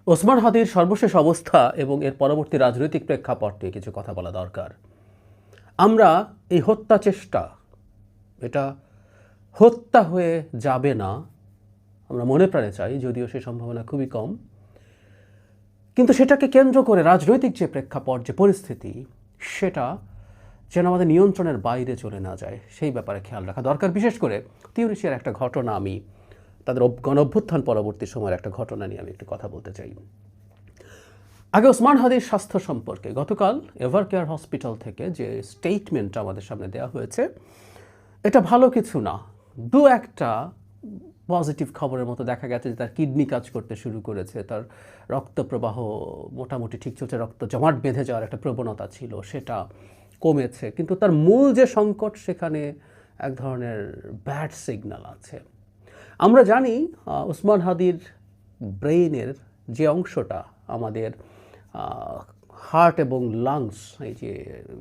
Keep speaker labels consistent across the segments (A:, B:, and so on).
A: ওসমান হাদির সর্বশেষ অবস্থা এবং এর পরবর্তী রাজনৈতিক প্রেক্ষাপট নিয়ে কিছু কথা বলা দরকার। আমরা এই হত্যা চেষ্টা, এটা হত্যা হয়ে যাবে না আমরা মনে প্রাণে চাই, যদিও সে সম্ভাবনা খুবই কম। কিন্তু সেটাকে কেন্দ্র করে রাজনৈতিক যে প্রেক্ষাপট, যে পরিস্থিতি, সেটা যেন আমাদের নিয়ন্ত্রণের বাইরে চলে না যায়, সেই ব্যাপারে খেয়াল রাখা দরকার। বিশেষ করে তিউনিসিয়ার একটা ঘটনা, আমি তাদের গণঅভ্যুত্থান পরবর্তী সময়ের একটা ঘটনা নিয়ে আমি একটু কথা বলতে চাই। আগে ওসমান হাদির স্বাস্থ্য সম্পর্কে গতকাল এভারকেয়ার হসপিটাল থেকে যে স্টেটমেন্টটা আমাদের সামনে দেওয়া হয়েছে, এটা ভালো কিছু না। দু একটা পজিটিভ খবরের মতো দেখা গেছে যে তার কিডনি কাজ করতে শুরু করেছে, তার রক্ত প্রবাহ মোটামুটি ঠিক চলছে, রক্ত জমাট বেঁধে যাওয়ার একটা প্রবণতা ছিল সেটা কমেছে, কিন্তু তার মূল যে সংকট সেখানে এক ধরনের ব্যাড সিগন্যাল আছে। আমরা জানি ওসমান হাদির ব্রেইনের যে অংশটা আমাদের হার্ট এবং লাংস, এই যে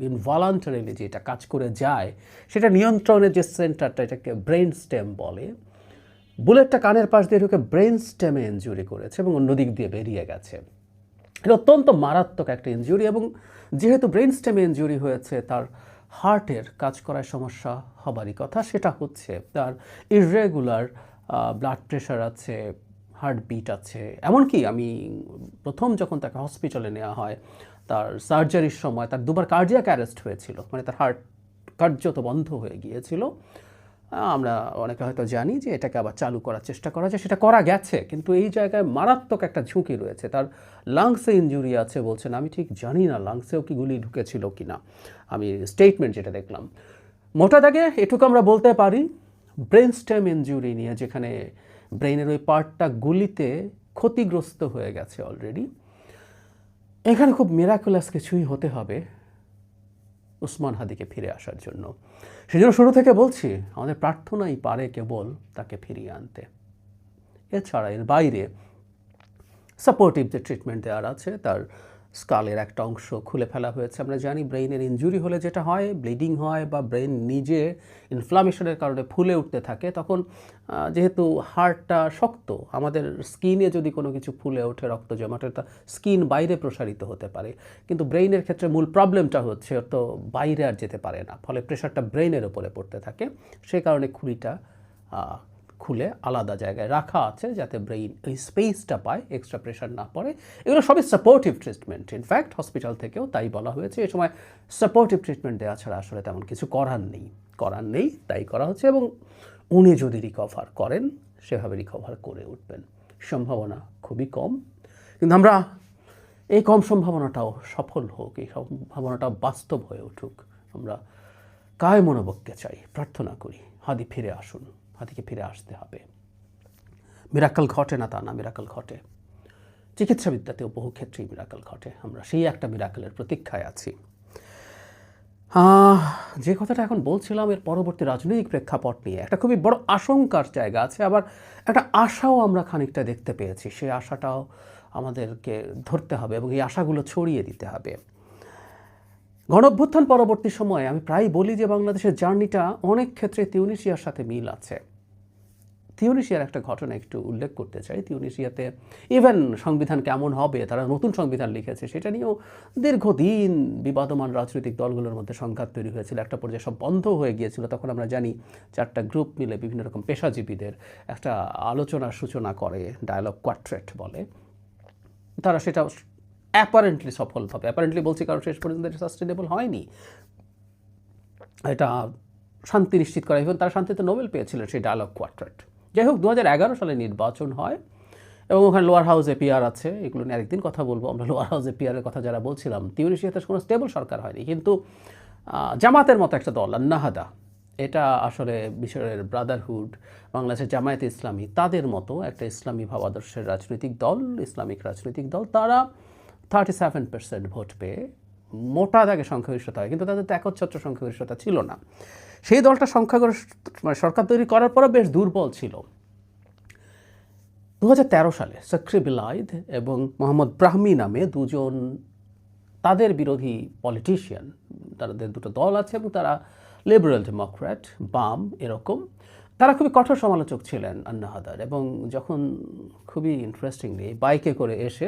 A: ইনভলান্টারিলি যেটা কাজ করে যায়, সেটা নিয়ন্ত্রণের যে সেন্টারটা, এটাকে ব্রেন স্টেম বলে। বুলেটটা কানের পাশ দিয়ে ঢুকে ব্রেন স্টেমে ইনজুরি করেছে এবং অন্য দিক দিয়ে বেরিয়ে গেছে। এটা অত্যন্ত মারাত্মক একটা ইনজুরি, এবং যেহেতু ব্রেন স্টেমে ইনজুরি হয়েছে, তার হার্টের কাজ করার সমস্যা হবারই কথা। সেটা হচ্ছে তার ইররেগুলার ব্লাড প্রেশার আছে, হার্টবিট আছে। এমনকি আমি প্রথম যখন তাকে হসপিটালে নেওয়া হয়, তার সার্জারির সময় তার দুবার কার্ডিয়াক অ্যারেস্ট হয়েছিল, মানে তার হার্ট কার্যত বন্ধ হয়ে গিয়েছিল। আমরা অনেকে হয়তো জানি যে এটাকে আবার চালু করার চেষ্টা করা যায়, সেটা করা গেছে, কিন্তু এই জায়গায় মারাত্মক একটা ঝুঁকি রয়েছে। তার লাংসে ইনজুরি আছে বলছেন, আমি ঠিক জানি না লাংসেও কি গুলি ঢুকেছিল কি না, আমি স্টেটমেন্ট যেটা দেখলাম। মোটা দাগে এটুকু আমরা বলতে পারি, ব্রেন স্টেম ইনজুরি নিয়ে, যেখানে ব্রেইনের ওই পার্টটা গুলিতে ক্ষতিগ্রস্ত হয়ে গেছে অলরেডি, এখানে খুব মিরাকুলাস কিছুই হতে হবে ওসমান হাদিকে ফিরে আসার জন্য। সেজন্য শুরু থেকে বলছি, আমাদের প্রার্থনাই পারে কেবল তাকে ফিরিয়ে আনতে। এছাড়া এর বাইরে সাপোর্টিভ যে ট্রিটমেন্ট দেওয়ার আছে, তার স্কালের একটা অংশ খুলে ফেলা হয়েছে। আমরা জানি ব্রেইনের ইনজুরি হলে যেটা হয়, ব্লিডিং হয় বা ব্রেন নিজে ইনফ্লামেশনের কারণে ফুলে উঠতে থাকে, তখন যেহেতু হার্টটা শক্ত, আমাদের স্কিনে যদি কোনো কিছু ফুলে ওঠে, রক্ত জমাটে, তা স্কিন বাইরে প্রসারিত হতে পারে। কিন্তু ব্রেইনের ক্ষেত্রে মূল প্রবলেমটা হচ্ছে তো বাইরে আর যেতে পারে না, ফলে প্রেশারটা ব্রেইনের ওপরে পড়তে থাকে। সেই কারণে খুলিটা খুলে আলাদা জায়গায় রাখা আছে, যাতে ব্রেইন ওই স্পেসটা পায়, এক্সট্রা প্রেশার না পড়ে। এগুলো সবই সাপোর্টিভ ট্রিটমেন্ট। ইনফ্যাক্ট হসপিটাল থেকেও তাই বলা হয়েছে, এই সময় সাপোর্টিভ ট্রিটমেন্ট দেওয়া ছাড়া আসলে তেমন কিছু করার নেই, তাই করা হচ্ছে। এবং উনি যদি রিকভার করেন, সেভাবে রিকভার করে উঠবেন। সম্ভাবনা খুবই কম, কিন্তু আমরা এই কম সম্ভাবনাটাও সফল হোক, এই সম্ভাবনাটাও বাস্তব হয়ে উঠুক, আমরা কায় মনোবককে চাই, প্রার্থনা করি হাদি ফিরে আসুন। হাদিকে ফিরে আসতে হবে। মিরাকল ঘটে না তা না, মিরাকল ঘটে। চিকিৎসাবিদ্যাতেও বহু ক্ষেত্রেই মিরাকল ঘটে, আমরা সেই একটা মিরাকলের প্রতীক্ষায় আছি। যে কথাটা এখন বলছিলাম, এর পরবর্তী রাজনৈতিক প্রেক্ষাপট নিয়ে একটা খুবই বড় আশঙ্কার জায়গা আছে, আবার একটা আশাও আমরা খানিকটা দেখতে পেয়েছি। সেই আশাটাও আমাদেরকে ধরতে হবে এবং এই আশাগুলো ছড়িয়ে দিতে হবে। গণঅভ্যুত্থান পরবর্তী সময়ে আমি প্রায় বলি যে বাংলাদেশের জার্নিটা অনেক ক্ষেত্রে তিউনিসিয়ার সাথে মিল আছে। তিউনিসিয়ার একটা ঘটনা একটু উল্লেখ করতে চাই। তিউনিসিয়াতে ইভেন সংবিধান কেমন হবে, তারা নতুন সংবিধান লিখেছে, সেটা নিয়েও দীর্ঘদিন বিবাদমান রাজনৈতিক দলগুলোর মধ্যে সংঘাত তৈরি হয়েছিল। একটা পর্যায়ে সব বন্ধ হয়ে গিয়েছিল। তখন আমরা জানি 4টা গ্রুপ মিলে বিভিন্ন রকম পেশাজীবীদের একটা আলোচনার সূচনা করে, ডায়ালগ কোয়ার্টেট বলে। তারা সেটা অ্যাপারেন্টলি সফলভাবে, অ্যাপারেন্টলি বলছি কারণ শেষ পর্যন্ত এটা সাস্টেনেবল হয়নি, এটা শান্তি নিশ্চিত করা, ইভেন তারা শান্তিতে নোবেল পেয়েছিলেন সেই ডায়ালগ কোয়ার্টেট। যাই হোক, 2011 সালে নির্বাচন হয় এবং ওখানে লোয়ার হাউস এপিআর আছে। এগুলো নিয়ে আরেকদিন কথা বলবো। আমরা লোয়ার হাউস এপিআরের কথা যারা বলছিলাম, তিউনিসিয়াতে কোনো স্টেবল সরকার হয়নি, কিন্তু জামাতের মতো একটা দল, নাহাদা, এটা আসলে মিশরের ব্রাদারহুড, বাংলাদেশের জামায়াতে ইসলামী, তাদের মতো একটা ইসলামী ভাবাদর্শের রাজনৈতিক দল, ইসলামিক রাজনৈতিক দল, তারা 37% ভোট পেয়ে মোটা দাগে সংখ্যাগরিষ্ঠতা হয়, কিন্তু তাদের তো একচ্ছত্র সংখ্যাগরিষ্ঠতা ছিল না। সেই দলটা মানে সরকার তৈরি করার পরও বেশ দুর্বল ছিল। 2013 সালে সাকরি বিলাইদ এবং মোহাম্মদ ব্রাহমি নামে দুজন তাদের বিরোধী পলিটিশিয়ান, তাদের দুটো দল আছে এবং তারা লিবারেল ডেমোক্র্যাট, বাম এরকম, তারা খুবই কঠোর সমালোচক ছিলেন আন্না হাদার, এবং যখন খুবই ইন্টারেস্টিংলি বাইকে করে এসে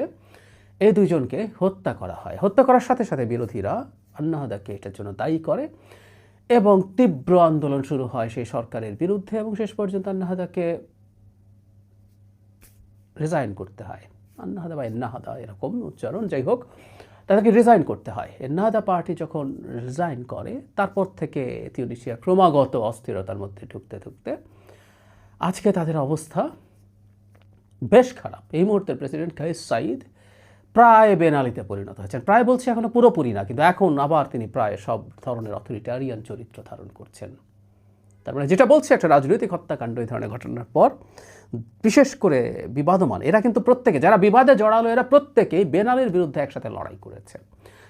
A: এই দুইজনকে হত্যা করা হয়, হত্যা করার সাথে সাথে বিরোধীরা আন্না হাদারকে এটার জন্য দায়ী করে এবং তীব্র আন্দোলন শুরু হয় সেই সরকারের বিরুদ্ধে, এবং শেষ পর্যন্ত আন্না হাদারকে রিজাইন করতে হয়। আন্না হাদা বা এন্না হাদা এরকম উচ্চারণ, যাই হোক, তাদেরকে রিজাইন করতে হয়। এন্না হাদা পার্টি যখন রিজাইন করে তারপর থেকে তিউনিসিয়া ক্রমাগত অস্থিরতার মধ্যে ঢুকতে ঢুকতে আজকে তাদের অবস্থা বেশ খারাপ। এই মুহূর্তের প্রেসিডেন্ট কাইস সাইদ প্রায় বেনালিতে পরিণত হয়েছেন। প্রায় বলছি, এখনও পুরোপুরি না, কিন্তু এখন আবার তিনি প্রায় সব ধরনের অথরিটারিয়ান চরিত্র ধারণ করছেন। তার মানে যেটা বলছে, একটা রাজনৈতিক হত্যাকাণ্ড এই ধরনের ঘটনার পর বিশেষ করে বিবাদমান এরা কিন্তু প্রত্যেকে, যারা বিবাদে জড়ালো এরা প্রত্যেকেই বেনালির বিরুদ্ধে একসাথে লড়াই করেছে।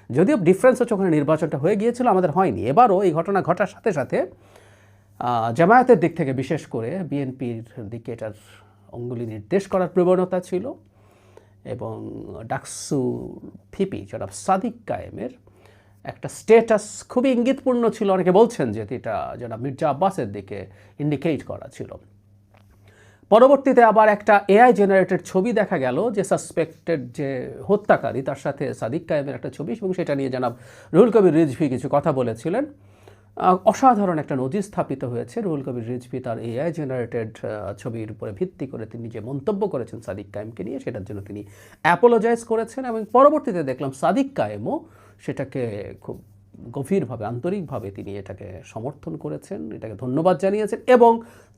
A: যদিও ডিফারেন্স হচ্ছে ওখানে নির্বাচনটা হয়ে গিয়েছিল, আমাদের হয়নি। এবারও এই ঘটনা ঘটার সাথে সাথে জামায়াতের দিক থেকে বিশেষ করে বিএনপির দিকে এটার অঙ্গুলি নির্দেশ করার প্রবণতা ছিল, এবং ডাকসু ভিপি জনাব সাদিক কায়েমের একটা স্ট্যাটাস খুবই ইঙ্গিতপূর্ণ ছিল। অনেকে বলছেন যে এটা জনাব মির্জা আব্বাসের দিকে ইন্ডিকেট করা ছিল। পরবর্তীতে আবার একটা এআই জেনারেটেড ছবি দেখা গেল, যে সাসপেক্টেড যে হত্যাকারী তার সাথে সাদিক কায়েমের একটা ছবি, এবং সেটা নিয়ে জনাব রুহুল কবির রিজভী কিছু কথা বলেছিলেন। অসাধারণ একটা নজির স্থাপিত হয়েছে। রুহুল কবির রিজভী তার এআই জেনারেটেড ছবির উপরে ভিত্তি করে তিনি যে মন্তব্য করেছেন সাদিক কায়েমকে নিয়ে, সেটার জন্য তিনি অ্যাপোলোজাইজ করেছেন, এবং পরবর্তীতে দেখলাম সাদিক কায়েমও সেটাকে খুব গভীরভাবে আন্তরিকভাবে তিনি এটাকে সমর্থন করেছেন, এটাকে ধন্যবাদ জানিয়েছেন, এবং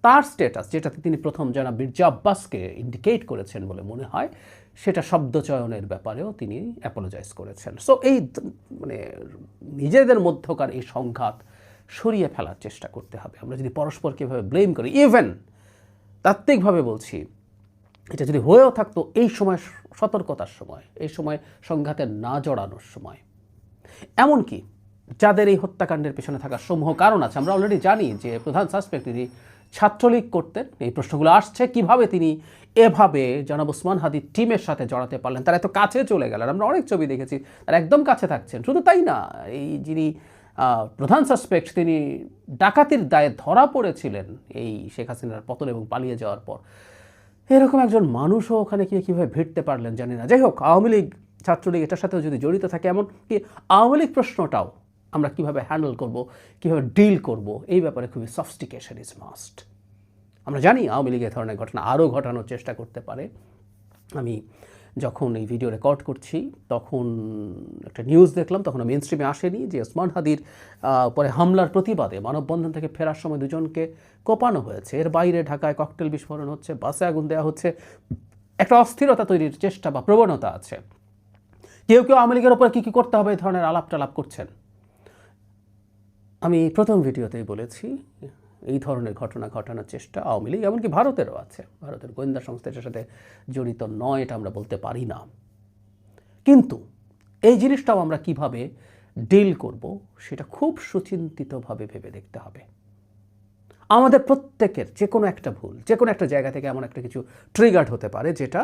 A: তার স্ট্যাটাস যেটাতে তিনি প্রথম জনাব মির্জা আব্বাসকে ইন্ডিকেট করেছেন বলে মনে হয়, সেটা শব্দচয়নের ব্যাপারেও তিনি অ্যাপোলোজাইজ করেছেন। সো এই মানে নিজেদের মধ্যকার এই সংঘাত সরিয়ে ফেলার চেষ্টা করতে হবে। আমরা যদি পরস্পরকে এভাবে ব্লেম করি, ইভেন তাত্ত্বিকভাবে বলছি, এটা যদি হয়েও থাকতো এই সময় সতর্কতার সময়, এই সময় সংঘাতে না জড়ানোর সময়, এমনকি যাদের এই হত্যাকাণ্ডের পেছনে থাকার সমূহ কারণ আছে, আমরা অলরেডি জানি যে প্রধান সাসপেক্ট তিনি ছাত্রলীগ করতেন। এই প্রশ্নগুলো আসছে কিভাবে তিনি এভাবে জনাব ওসমান হাদির টিমের সাথে জড়াতে পারলেন, তারা এত কাছে চলে গেলেন। আমরা অনেক ছবি দেখেছি তারা একদম কাছে থাকছেন। শুধু তাই না, এই যিনি প্রধান সাসপেক্ট তিনি ডাকাতির দায়ে ধরা পড়েছিলেন এই শেখ হাসিনার পতন এবং পালিয়ে যাওয়ার পর। এরকম একজন মানুষও ওখানে গিয়ে কীভাবে ভিড়তে পারলেন জানি না। যাই হোক, আওয়ামী লীগ ছাত্রলীগ এটার সাথেও যদি জড়িত থাকে, এমন কি আওয়ামী লীগ প্রশ্নটাও আমরা কীভাবে হ্যান্ডেল করব, কীভাবে ডিল করব, এই ব্যাপারে খুবই সফিস্টিকেশন ইজ মাস্ট। আমরা জানি আওয়ামী লীগ এ ধরনের ঘটনা আরও ঘটানোর চেষ্টা করতে পারে। আমি যখন এই ভিডিও রেকর্ড করছি তখন একটা নিউজ দেখলাম, তখন মেইন স্ট্রিমে আসেনি, যে ওসমান হাদির পরে হামলার প্রতিবাদে মানববন্ধন থেকে ফেরার সময় দুজনকে কোপানো হয়েছে। এর বাইরে ঢাকায় ককটেল বিস্ফোরণ হচ্ছে, বাসে আগুন দেওয়া হচ্ছে, একটা অস্থিরতা তৈরির চেষ্টা বা প্রবণতা আছে। কেউ কেউ আওয়ামী লীগের ওপর কী কী করতে হবে এই ধরনের আলাপ টালাপ করছেন। আমি প্রথম ভিডিওতেই বলেছি, এই ধরনের ঘটনা ঘটানোর চেষ্টা আওয়ামী লীগ এমনকি ভারতেরও আছে। ভারতের গোয়েন্দা সংস্থা এটার সাথে জড়িত নয়, এটা আমরা বলতে পারি না। কিন্তু এই জিনিসটাও আমরা কিভাবে ডিল করব সেটা খুব সুচিন্তিতভাবে ভেবে দেখতে হবে। আমাদের প্রত্যেকের যে কোনো একটা ভুল, যে কোনো একটা জায়গা থেকে এমন একটা কিছু ট্রিগার্ড হতে পারে, যেটা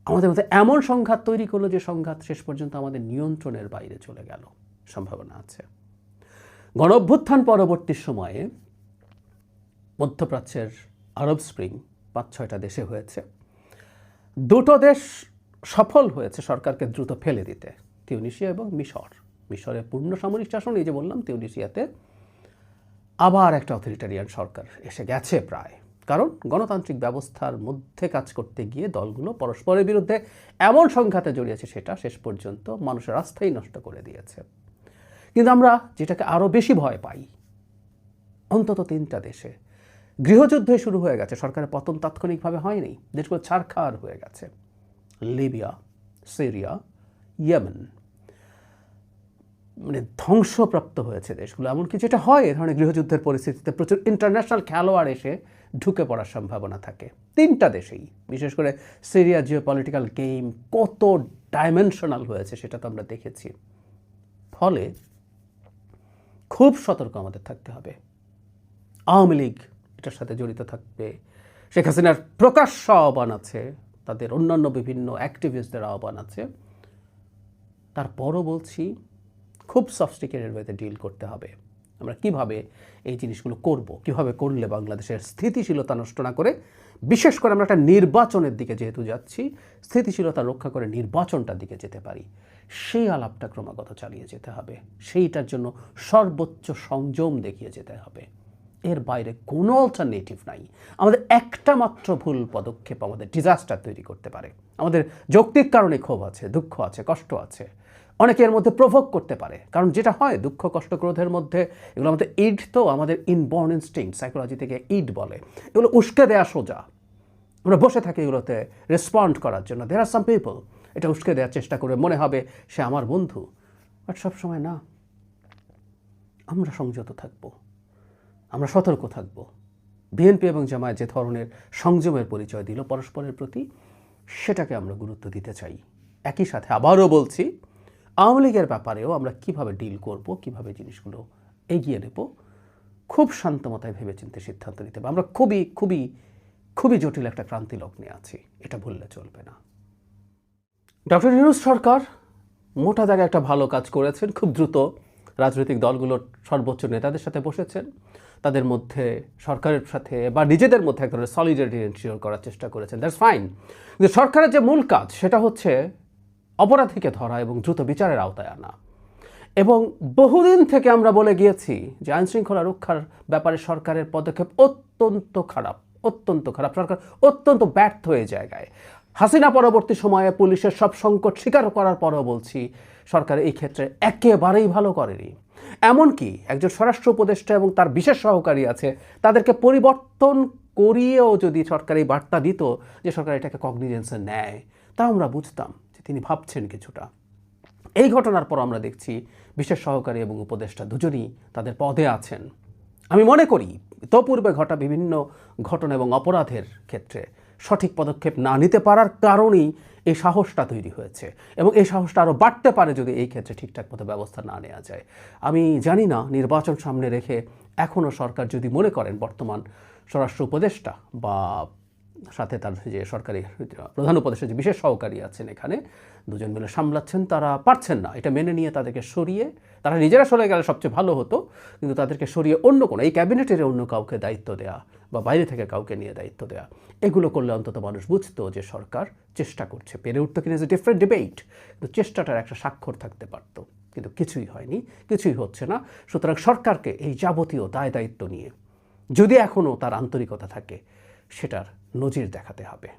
A: আমাদের মধ্যে এমন সংঘাত তৈরি করলো যে সংঘাত শেষ পর্যন্ত আমাদের নিয়ন্ত্রণের বাইরে চলে গেল, সম্ভাবনা আছে। গণঅভ্যুত্থান পরবর্তী সময়ে মধ্যপ্রাচ্যের আরব স্প্রিং 5-6টা দেশে হয়েছে। দুটো দেশ সফল হয়েছে সরকারকে দ্রুত ফেলে দিতে, তিউনিসিয়া এবং মিশর। মিশরে পূর্ণ সামরিক শাসন, এই যে বললাম, তিউনিসিয়াতে আবার একটা অথরিটারিয়ান সরকার এসে গেছে প্রায়। কারণ গণতান্ত্রিক ব্যবস্থার মধ্যে কাজ করতে গিয়ে দলগুলো পরস্পরের বিরুদ্ধে এমন সংঘাতে জড়িয়েছে, সেটা শেষ পর্যন্ত মানুষের আস্থাই নষ্ট করে দিয়েছে। কিন্তু আমরা যেটাকে আরও বেশি ভয় পাই, অন্তত 3টা দেশে গৃহযুদ্ধে শুরু হয়ে গেছে। সরকারের পতন তাৎক্ষণিকভাবে হয়নি, দেশগুলো ছারখার হয়ে গেছে। লিবিয়া, সিরিয়া, ইয়েমেন, মানে ধ্বংসপ্রাপ্ত হয়েছে দেশগুলো। এমনকি যেটা হয় এ ধরনের গৃহযুদ্ধের পরিস্থিতিতে, প্রচুর ইন্টারন্যাশনাল খেলোয়াড় এসে ঢুকে পড়ার সম্ভাবনা থাকে 3টা দেশেই। বিশেষ করে সিরিয়া জিওপলিটিক্যাল গেম কত ডাইমেনশনাল হয়েছে সেটা তো আমরা দেখেছি। ফলে খুব সতর্ক আমাদের থাকতে হবে। আওয়ামী লীগ এটার সাথে জড়িত থাকবে, শেখ হাসিনার প্রকাশ্য আহ্বান আছে, তাদের অন্যান্য বিভিন্ন অ্যাক্টিভিস্টদের আহ্বান আছে। তারপরও বলছি, খুব সফিস্টিকেটেড ওয়েতে ডিল করতে হবে। আমরা কিভাবে এই জিনিসগুলো করব, কিভাবে করলে বাংলাদেশের স্থিতিশীলতা নষ্ট না করে, বিশেষ করে আমরা একটা নির্বাচনের দিকে যেহেতু যাচ্ছি, স্থিতিশীলতা রক্ষা করে নির্বাচনটার দিকে যেতে পারি, সেই আলাপটা ক্রমাগত চালিয়ে যেতে হবে। সেইটার জন্য সর্বোচ্চ সংযম দেখিয়ে যেতে হবে। এর বাইরে কোনো অল্টারনেটিভ নাই। আমাদের একটা মাত্র ভুল পদক্ষেপ আমাদের ডিজাস্টার তৈরি করতে পারে। আমাদের যৌক্তিক কারণে ক্ষোভ আছে, দুঃখ আছে, কষ্ট আছে, অনেকের মধ্যে প্রভোগ করতে পারে। কারণ যেটা হয় দুঃখ, কষ্ট, ক্রোধের মধ্যে এগুলো আমাদের ইড, তো আমাদের ইনবর্ন ইনস্টিংক্ট, সাইকোলজি থেকে ইড বলে, এগুলো উস্কে দেওয়া সোজা। আমরা বসে থাকি এগুলোতে রেসপন্ড করার জন্য। দেয়ার আর সাম পিপল এটা উস্কে দেওয়ার চেষ্টা করে, মনে হবে সে আমার বন্ধু, বাট সবসময় না। আমরা সংযত থাকবো, আমরা সতর্ক থাকব। বিএনপি এবং জামায়াত যে ধরনের সংযমের পরিচয় দিল পরস্পরের প্রতি, সেটাকে আমরা গুরুত্ব দিতে চাই। একই সাথে আবারও বলছি, আওয়ামী লীগের ব্যাপারেও আমরা কিভাবে ডিল করব, কিভাবে জিনিসগুলো এগিয়ে নেব, খুব শান্তমতায় ভেবেচিন্তে সিদ্ধান্ত নিতে হবে। আমরা খুবই খুবই খুবই জটিল একটা ক্রান্তি লগ্নে আছি, এটা ভুললে চলবে না। ডক্টর ইউনূস সরকার মোটা দাগে একটা ভালো কাজ করেছেন। খুব দ্রুত রাজনৈতিক দলগুলোর সর্বোচ্চ নেতাদের সাথে বসেছেন, তাদের মধ্যে সরকারের সাথে বা নিজেদের মধ্যে এক ধরনের সলিডারিটি এনশিওর করার চেষ্টা করেছেন। That's fine. কিন্তু সরকারের যে মূল কাজ সেটা হচ্ছে অপরাধীকে ধরা এবং দ্রুত বিচারের আওতায় আনা। এবং বহুদিন থেকে আমরা বলে গিয়েছি যে আইনশৃঙ্খলা রক্ষার ব্যাপারে সরকারের পদক্ষেপ অত্যন্ত খারাপ, অত্যন্ত খারাপ। সরকার অত্যন্ত ব্যর্থ হয়ে জায়গায়। হাসিনা পরবর্তী সময়ে পুলিশের সব সংকট স্বীকার করার পরও বলছি, সরকার এই ক্ষেত্রে একেবারেই ভালো করেনি। এমনকি একজন স্বরাষ্ট্র উপদেষ্টা এবং তার বিশেষ সহকারী আছে, তাদেরকে পরিবর্তন করিয়েও যদি সরকার এই বার্তা দিত যে সরকার এটাকে কগনিজেন্সে নেয়, তা আমরা বুঝতাম যে তিনি ভাবছেন কিছুটা। এই ঘটনার পর আমরা দেখছি বিশেষ সহকারী এবং উপদেষ্টা দুজনই তাদের পদে আছেন। আমি মনে করি তো পূর্বে ঘটা বিভিন্ন ঘটনা এবং অপরাধের ক্ষেত্রে সঠিক পদক্ষেপ না নিতে পারার কারণেই এই সাহসটা তৈরি হয়েছে, এবং এই সাহসটা আরও বাড়তে পারে যদি এই ক্ষেত্রে ঠিকঠাক মতো ব্যবস্থা না নেওয়া যায়। আমি জানি না নির্বাচন সামনে রেখে এখনও সরকার যদি মনে করেন বর্তমান স্বরাষ্ট্র উপদেষ্টা বা সাথে তার যে সরকারি প্রধান উপদেষ্টা যে বিশেষ সহকারী আছেন, এখানে দুজন মিলে সামলাচ্ছেন, তারা পারছেন না এটা মেনে নিয়ে তাদেরকে সরিয়ে, তারা নিজেরা সরে গেলে সবচেয়ে ভালো হতো, কিন্তু তাদেরকে সরিয়ে অন্য কোনো, এই ক্যাবিনেটের অন্য কাউকে দায়িত্ব দেয়া বা বাইরে থেকে কাউকে নিয়ে দায়িত্ব দেয়া, এগুলো করলে অন্তত মানুষ বুঝতো যে সরকার চেষ্টা করছে। পেরে উঠতো কিনা যে ডিফারেন্ট ডিবেট, কিন্তু চেষ্টাটার একটা স্বাক্ষর থাকতে পারতো। কিন্তু কিছুই হয়নি, কিছুই হচ্ছে না। সুতরাং সরকারকে এই যাবতীয় দায় দায়িত্ব নিয়ে যদি এখনও তার আন্তরিকতা থাকে, সেটার নজির দেখাতে হবে।